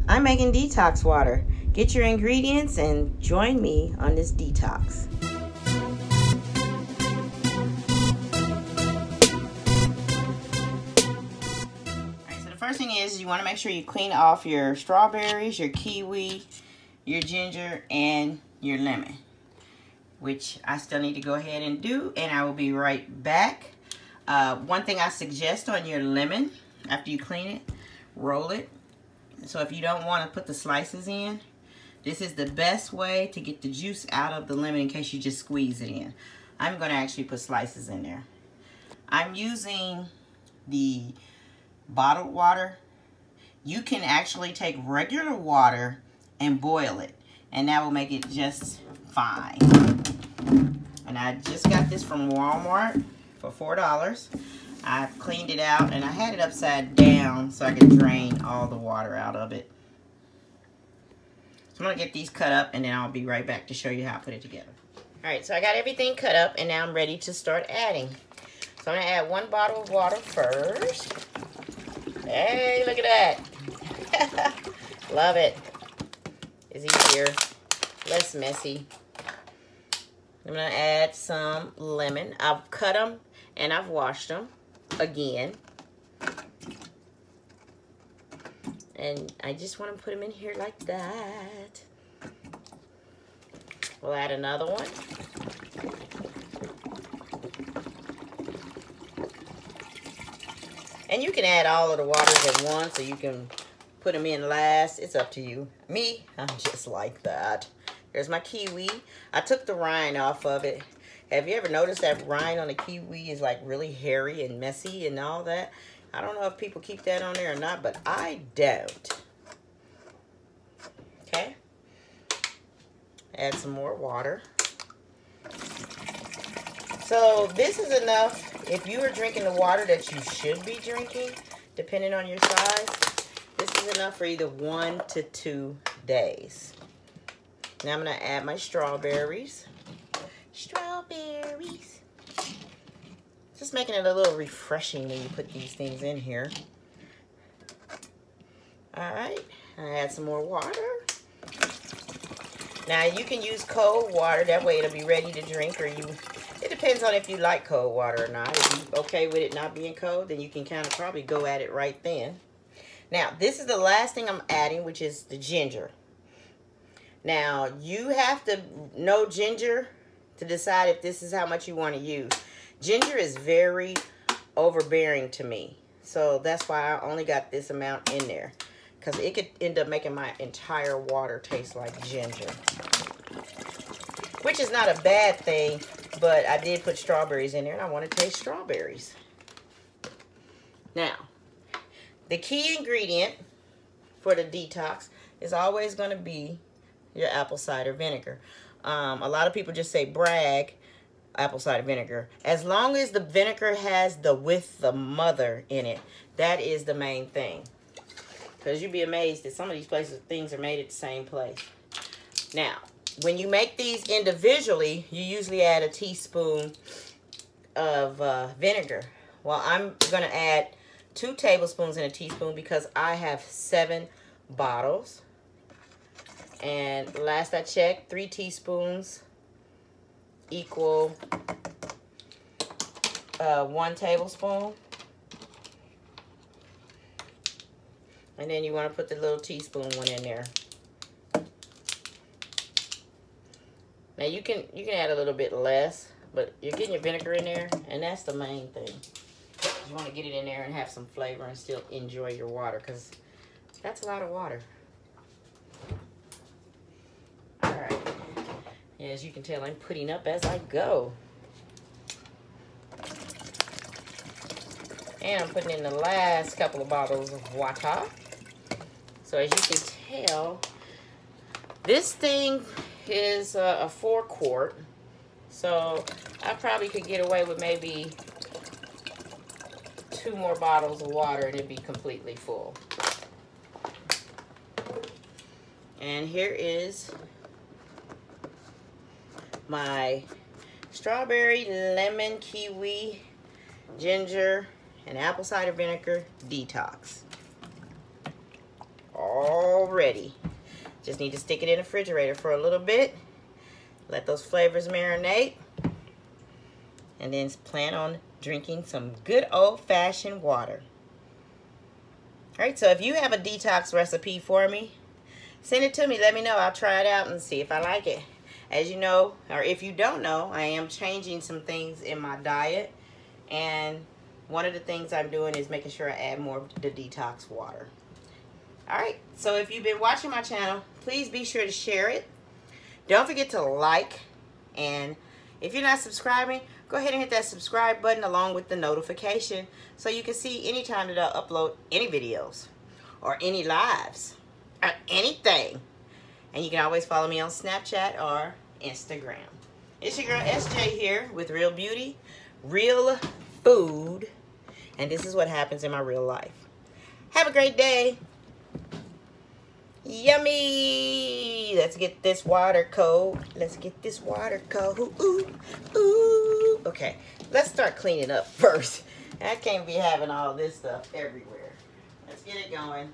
I'm making detox water. Get your ingredients and join me on this detox. Alright, so the first thing is you want to make sure you clean off your strawberries, your kiwi, your ginger, and your lemon, which I still need to go ahead and do, and I will be right back. One thing I suggest on your lemon, after you clean it, roll it. So if you don't want to put the slices in, this is the best way to get the juice out of the lemon in case you just squeeze it in. I'm going to actually put slices in there. I'm using the bottled water. You can actually take regular water and boil it, and that will make it just fine. And I just got this from Walmart for $4. I've cleaned it out, and I had it upside down so I could drain all the water out of it. So I'm going to get these cut up, and then I'll be right back to show you how I put it together. Alright, so I got everything cut up, and now I'm ready to start adding. So I'm going to add 1 bottle of water first. Hey, look at that. Love it. It's easier, less messy. I'm going to add some lemon. I've cut them and I've washed them again. And I just want to put them in here like that. We'll add another one. And you can add all of the waters at once, or you can put them in last. It's up to you. Me, I'm just like that. There's my kiwi. I took the rind off of it. Have you ever noticed that rind on the kiwi is like really hairy and messy and all that? I don't know if people keep that on there or not, but I don't. Okay. Add some more water. So this is enough if you are drinking the water that you should be drinking, depending on your size. This is enough for either 1 to 2 days. Now I'm going to add my strawberries. Strawberries. Just making it a little refreshing when you put these things in here. Alright, I add some more water. Now you can use cold water, that way it'll be ready to drink, or it depends on if you like cold water or not. If you're okay with it not being cold, then you can kind of probably go at it right then. Now, this is the last thing I'm adding, which is the ginger. Now, you have to know ginger to decide if this is how much you want to use. Ginger is very overbearing to me. So that's why I only got this amount in there. Because it could end up making my entire water taste like ginger. Which is not a bad thing, but I did put strawberries in there and I want to taste strawberries. Now, the key ingredient for the detox is always going to be your apple cider vinegar. A lot of people just say brag apple cider vinegar. As long as the vinegar has the with the mother in it, that is the main thing. Because you'd be amazed that some of these places, things are made at the same place. Now, when you make these individually, you usually add a teaspoon of vinegar. Well, I'm going to add 2 tablespoons and a teaspoon because I have 7 bottles. And last I checked, 3 teaspoons equal 1 tablespoon. And then you want to put the little teaspoon one in there. Now you can add a little bit less, but you're getting your vinegar in there, and that's the main thing. You want to get it in there and have some flavor and still enjoy your water, because that's a lot of water. Alright. Yeah, as you can tell, I'm putting up as I go. And I'm putting in the last couple of bottles of water. So as you can tell, this thing is a 4-quart. So I probably could get away with maybe 2 more bottles of water and it'd be completely full. And here is my strawberry, lemon, kiwi, ginger, and apple cider vinegar detox. All ready. ready. Just need to stick it in the refrigerator for a little bit. Let those flavors marinate. And then plan on drinking some good old-fashioned water. All right, so if you have a detox recipe for me, send it to me. Let me know. I'll try it out and see if I like it. As you know, or if you don't know, I am changing some things in my diet. And one of the things I'm doing is making sure I add more of the detox water. All right, so if you've been watching my channel, please be sure to share it. Don't forget to like. And if you're not subscribing, go ahead and hit that subscribe button along with the notification so you can see anytime that I upload any videos or any lives or anything. And you can always follow me on Snapchat or Instagram. It's your girl SJ here with Real Beauty, Real Food, and this is what happens in my real life. Have a great day. Yummy. Let's get this water cold. Let's get this water cold. Ooh, ooh. Okay, let's start cleaning up first. I can't be having all this stuff everywhere. Let's get it going.